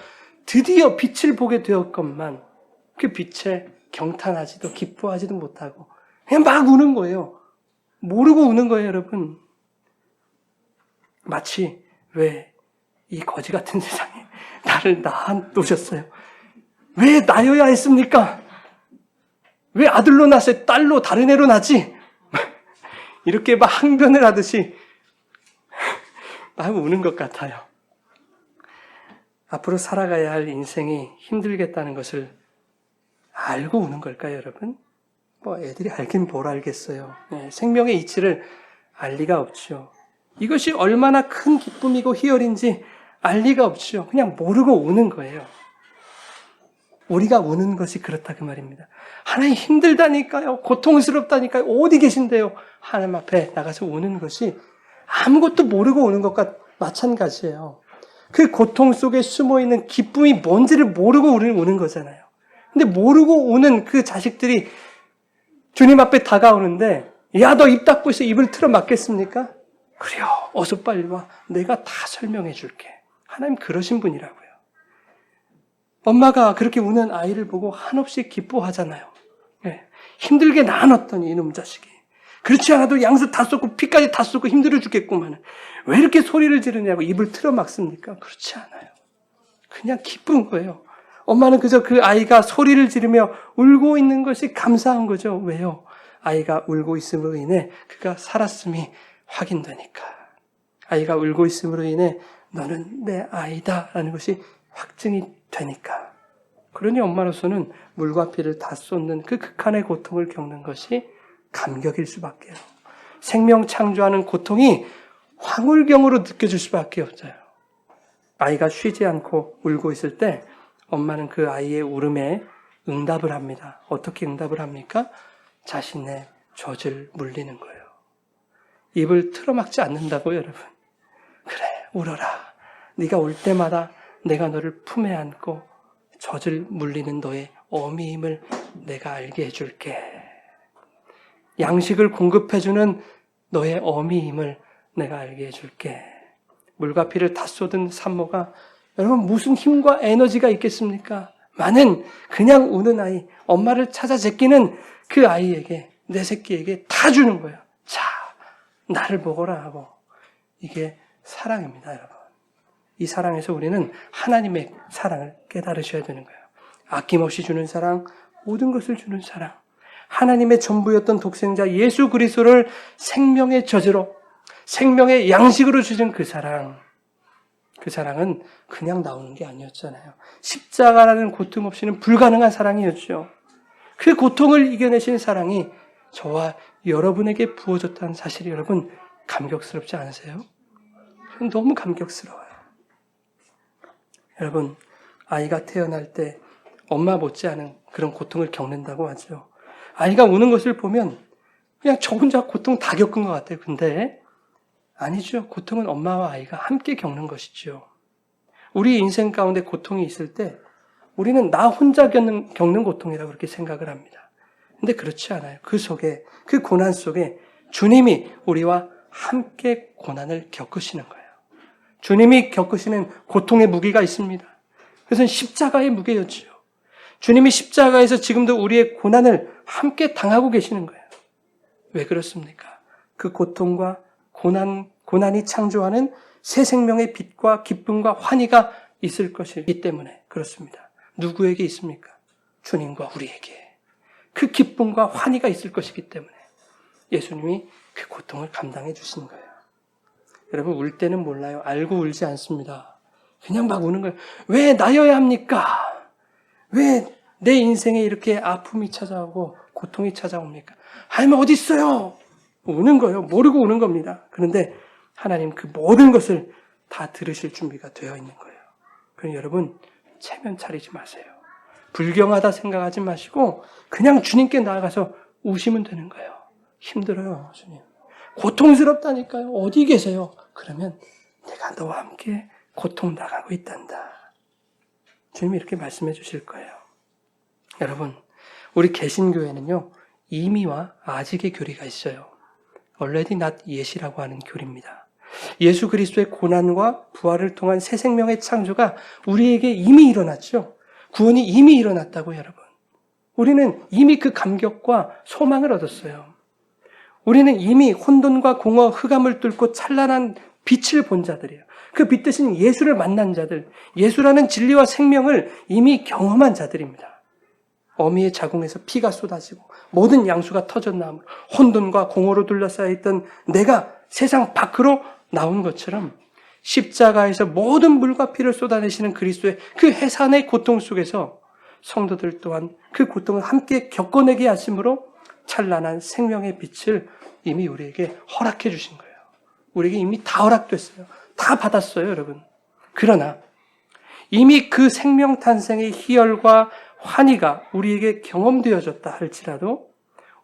드디어 빛을 보게 되었건만 그 빛에 경탄하지도 기뻐하지도 못하고 그냥 막 우는 거예요. 모르고 우는 거예요, 여러분. 마치 왜 이 거지 같은 세상에 나를 낳아놓으셨어요. 왜 나여야 했습니까? 왜 아들로 낳았어요? 딸로 다른 애로 낳지? 이렇게 막 항변을 하듯이 막 우는 것 같아요. 앞으로 살아가야 할 인생이 힘들겠다는 것을 알고 우는 걸까요, 여러분? 뭐 애들이 알긴 뭘 알겠어요. 생명의 이치를 알 리가 없죠. 이것이 얼마나 큰 기쁨이고 희열인지 알 리가 없죠. 그냥 모르고 우는 거예요. 우리가 우는 것이 그렇다 그 말입니다. 하나님 힘들다니까요. 고통스럽다니까요. 어디 계신데요? 하나님 앞에 나가서 우는 것이 아무것도 모르고 우는 것과 마찬가지예요. 그 고통 속에 숨어있는 기쁨이 뭔지를 모르고 우리는 우는 거잖아요. 근데 모르고 우는 그 자식들이 주님 앞에 다가오는데 야, 너 입 닫고 있어. 입을 틀어 막겠습니까? 그래요. 어서 빨리 와. 내가 다 설명해 줄게. 하나님 그러신 분이라고요. 엄마가 그렇게 우는 아이를 보고 한없이 기뻐하잖아요. 힘들게 낳아놨더니 이놈 자식이. 그렇지 않아도 양수 다 쏟고 피까지 다 쏟고 힘들어 죽겠구만. 왜 이렇게 소리를 지르냐고 입을 틀어 막습니까? 그렇지 않아요. 그냥 기쁜 거예요. 엄마는 그저 그 아이가 소리를 지르며 울고 있는 것이 감사한 거죠. 왜요? 아이가 울고 있음으로 인해 그가 살았음이 확인되니까. 아이가 울고 있음으로 인해 너는 내 아이다 라는 것이 확증이 되니까. 그러니 엄마로서는 물과 피를 다 쏟는 그 극한의 고통을 겪는 것이 감격일 수밖에요. 생명 창조하는 고통이 황홀경으로 느껴질 수밖에 없어요. 아이가 쉬지 않고 울고 있을 때 엄마는 그 아이의 울음에 응답을 합니다. 어떻게 응답을 합니까? 자신의 젖을 물리는 거예요. 입을 틀어막지 않는다고요, 여러분. 그래, 울어라. 네가 울 때마다 내가 너를 품에 안고 젖을 물리는 너의 어미임을 내가 알게 해줄게. 양식을 공급해주는 너의 어미임을 내가 알게 해줄게. 물과 피를 다 쏟은 산모가 여러분 무슨 힘과 에너지가 있겠습니까? 많은 그냥 우는 아이, 엄마를 찾아 제끼는 그 아이에게, 내 새끼에게 다 주는 거예요. 자, 나를 먹어라 하고. 이게 사랑입니다, 여러분. 이 사랑에서 우리는 하나님의 사랑을 깨달으셔야 되는 거예요. 아낌없이 주는 사랑, 모든 것을 주는 사랑. 하나님의 전부였던 독생자 예수 그리스도를 생명의 저주로, 생명의 양식으로 주신 그 사랑. 그 사랑은 그냥 나오는 게 아니었잖아요. 십자가라는 고통 없이는 불가능한 사랑이었죠. 그 고통을 이겨내신 사랑이 저와 여러분에게 부어졌다는 사실이 여러분 감격스럽지 않으세요? 너무 감격스러워요. 여러분, 아이가 태어날 때 엄마 못지않은 그런 고통을 겪는다고 하죠. 아이가 우는 것을 보면 그냥 저 혼자 고통 다 겪은 것 같아요. 근데 아니죠. 고통은 엄마와 아이가 함께 겪는 것이죠. 우리 인생 가운데 고통이 있을 때 우리는 나 혼자 겪는 고통이라고 그렇게 생각을 합니다. 근데 그렇지 않아요. 그 속에, 그 고난 속에 주님이 우리와 함께 고난을 겪으시는 거예요. 주님이 겪으시는 고통의 무게가 있습니다. 그것은 십자가의 무게였죠. 주님이 십자가에서 지금도 우리의 고난을 함께 당하고 계시는 거예요. 왜 그렇습니까? 그 고통과 고난이 창조하는 새 생명의 빛과 기쁨과 환희가 있을 것이기 때문에 그렇습니다. 누구에게 있습니까? 주님과 우리에게. 그 기쁨과 환희가 있을 것이기 때문에 예수님이 그 고통을 감당해 주시는 거예요. 여러분, 울 때는 몰라요. 알고 울지 않습니다. 그냥 막 우는 거예요. 왜 나여야 합니까? 왜 내 인생에 이렇게 아픔이 찾아오고 고통이 찾아옵니까? 하나님 어디 있어요? 우는 거예요. 모르고 우는 겁니다. 그런데 하나님 그 모든 것을 다 들으실 준비가 되어 있는 거예요. 그럼 여러분 체면 차리지 마세요. 불경하다 생각하지 마시고 그냥 주님께 나아가서 우시면 되는 거예요. 힘들어요, 주님. 고통스럽다니까요. 어디 계세요? 그러면 내가 너와 함께 고통 나가고 있단다. 주님이 이렇게 말씀해 주실 거예요. 여러분, 우리 개신교회는요, 이미와 아직의 교리가 있어요. already not yet이라고 하는 교리입니다. 예수 그리스도의 고난과 부활을 통한 새 생명의 창조가 우리에게 이미 일어났죠. 구원이 이미 일어났다고 여러분. 우리는 이미 그 감격과 소망을 얻었어요. 우리는 이미 혼돈과 공허, 흑암을 뚫고 찬란한 빛을 본 자들이에요. 그 빛 대신 예수를 만난 자들, 예수라는 진리와 생명을 이미 경험한 자들입니다. 어미의 자궁에서 피가 쏟아지고 모든 양수가 터져나오므로 혼돈과 공허로 둘러싸여 있던 내가 세상 밖으로 나온 것처럼 십자가에서 모든 물과 피를 쏟아내시는 그리스도의 그 해산의 고통 속에서 성도들 또한 그 고통을 함께 겪어내게 하심으로 찬란한 생명의 빛을 이미 우리에게 허락해 주신 거예요. 우리에게 이미 다 허락됐어요. 다 받았어요, 여러분. 그러나 이미 그 생명 탄생의 희열과 환희가 우리에게 경험되어졌다 할지라도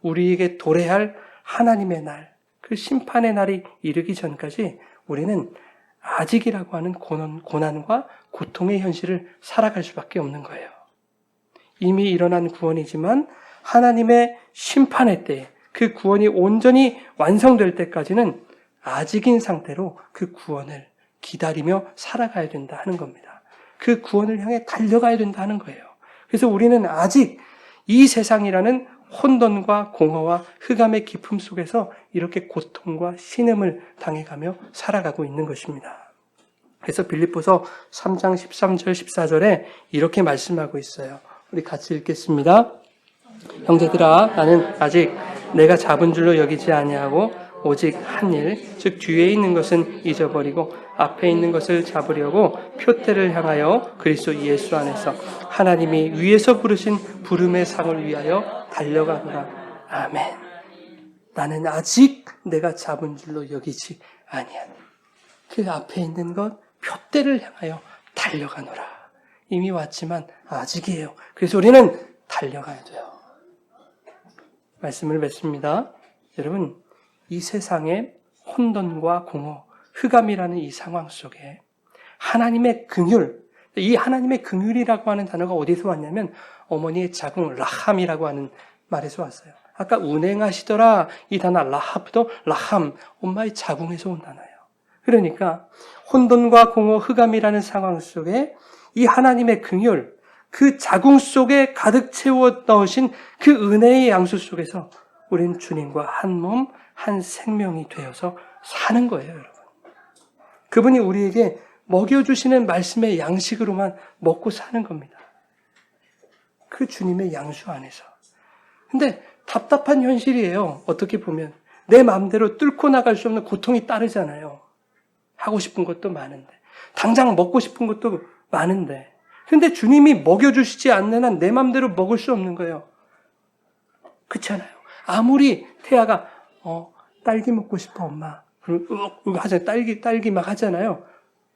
우리에게 도래할 하나님의 날, 그 심판의 날이 이르기 전까지 우리는 아직이라고 하는 고난과 고통의 현실을 살아갈 수밖에 없는 거예요. 이미 일어난 구원이지만 하나님의 심판의 때에 그 구원이 온전히 완성될 때까지는 아직인 상태로 그 구원을 기다리며 살아가야 된다 하는 겁니다. 그 구원을 향해 달려가야 된다 하는 거예요. 그래서 우리는 아직 이 세상이라는 혼돈과 공허와 흑암의 깊음 속에서 이렇게 고통과 신음을 당해가며 살아가고 있는 것입니다. 그래서 빌립보서 3장 13절 14절에 이렇게 말씀하고 있어요. 우리 같이 읽겠습니다. 형제들아, 나는 아직 내가 잡은 줄로 여기지 아니하고 오직 한 일, 즉 뒤에 있는 것은 잊어버리고 앞에 있는 것을 잡으려고 표대를 향하여 그리스도 예수 안에서 하나님이 위에서 부르신 부름의 상을 위하여 달려가노라. 아멘. 나는 아직 내가 잡은 줄로 여기지 아니하니. 그 앞에 있는 것 표대를 향하여 달려가노라. 이미 왔지만 아직이에요. 그래서 우리는 달려가야 돼요. 말씀을 맺습니다. 여러분, 이 세상의 혼돈과 공허, 흑암이라는 이 상황 속에 하나님의 긍휼, 이 하나님의 긍휼이라고 하는 단어가 어디서 왔냐면 어머니의 자궁 라함이라고 하는 말에서 왔어요. 아까 운행하시더라 이 단어 라합도 라함, 엄마의 자궁에서 온 단어예요. 그러니까 혼돈과 공허, 흑암이라는 상황 속에 이 하나님의 긍휼, 그 자궁 속에 가득 채워 넣으신 그 은혜의 양수 속에서 우리는 주님과 한 몸, 한 생명이 되어서 사는 거예요, 여러분. 그분이 우리에게 먹여주시는 말씀의 양식으로만 먹고 사는 겁니다. 그 주님의 양수 안에서. 근데 답답한 현실이에요. 어떻게 보면. 내 마음대로 뚫고 나갈 수 없는 고통이 따르잖아요. 하고 싶은 것도 많은데. 당장 먹고 싶은 것도 많은데. 근데 주님이 먹여주시지 않는 한 내 마음대로 먹을 수 없는 거예요. 그렇잖아요. 아무리 태아가 딸기 먹고 싶어 엄마. 하잖아요. 딸기 막 하잖아요.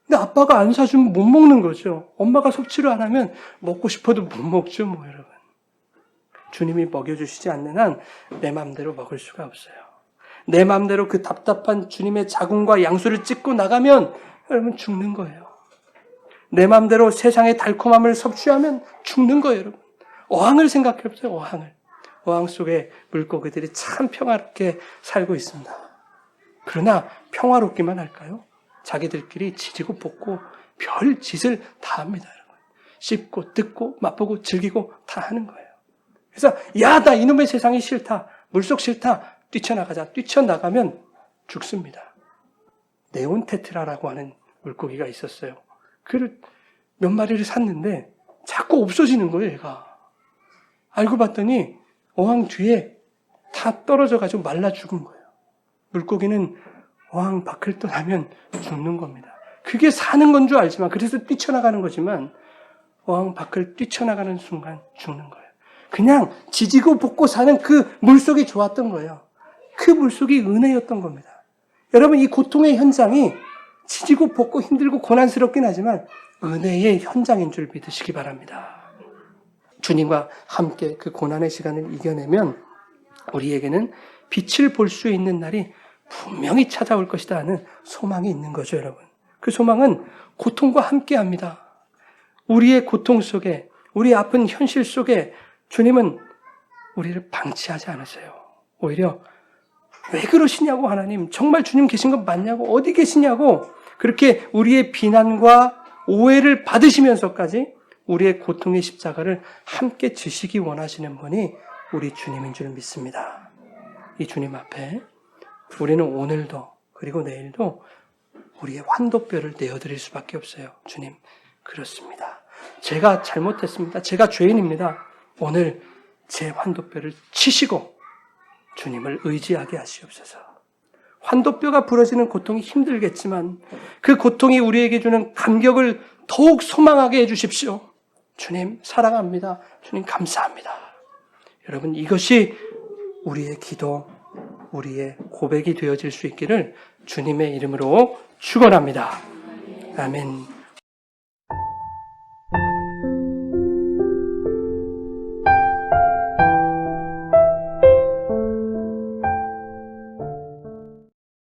근데 아빠가 안 사주면 못 먹는 거죠. 엄마가 섭취를 안 하면 먹고 싶어도 못 먹죠, 뭐 여러분. 주님이 먹여주시지 않는 한 내 마음대로 먹을 수가 없어요. 내 마음대로 그 답답한 주님의 자궁과 양수를 찢고 나가면 여러분 죽는 거예요. 내 마음대로 세상의 달콤함을 섭취하면 죽는 거예요, 여러분. 어항을 생각해 보세요, 어항을. 어항 속에 물고기들이 참 평화롭게 살고 있습니다. 그러나 평화롭기만 할까요? 자기들끼리 지지고 볶고 별 짓을 다 합니다, 여러분. 씹고 뜯고 맛보고 즐기고 다 하는 거예요. 그래서 나 이놈의 세상이 싫다, 물속 싫다, 뛰쳐나가자. 뛰쳐나가면 죽습니다. 네온테트라라고 하는 물고기가 있었어요. 그를 몇 마리를 샀는데 자꾸 없어지는 거예요, 얘가. 알고 봤더니 어항 뒤에 다 떨어져가지고 말라 죽은 거예요. 물고기는 어항 밖을 떠나면 죽는 겁니다. 그게 사는 건 줄 알지만, 그래서 뛰쳐나가는 거지만 어항 밖을 뛰쳐나가는 순간 죽는 거예요. 그냥 지지고 볶고 사는 그 물속이 좋았던 거예요. 그 물속이 은혜였던 겁니다. 여러분, 이 고통의 현장이 지지고 볶고 힘들고 고난스럽긴 하지만 은혜의 현장인 줄 믿으시기 바랍니다. 주님과 함께 그 고난의 시간을 이겨내면 우리에게는 빛을 볼 수 있는 날이 분명히 찾아올 것이다 하는 소망이 있는 거죠, 여러분. 그 소망은 고통과 함께합니다. 우리의 고통 속에, 우리 아픈 현실 속에 주님은 우리를 방치하지 않으세요. 오히려 왜 그러시냐고, 하나님. 정말 주님 계신 것 맞냐고, 어디 계시냐고, 그렇게 우리의 비난과 오해를 받으시면서까지 우리의 고통의 십자가를 함께 지시기 원하시는 분이 우리 주님인 줄 믿습니다. 이 주님 앞에 우리는 오늘도 그리고 내일도 우리의 환도뼈를 내어드릴 수밖에 없어요. 주님, 그렇습니다. 제가 잘못했습니다. 제가 죄인입니다. 오늘 제 환도뼈를 치시고 주님을 의지하게 하시옵소서. 환도뼈가 부러지는 고통이 힘들겠지만 그 고통이 우리에게 주는 감격을 더욱 소망하게 해주십시오. 주님 사랑합니다. 주님 감사합니다. 여러분, 이것이 우리의 기도, 우리의 고백이 되어질 수 있기를 주님의 이름으로 축원합니다. 아멘.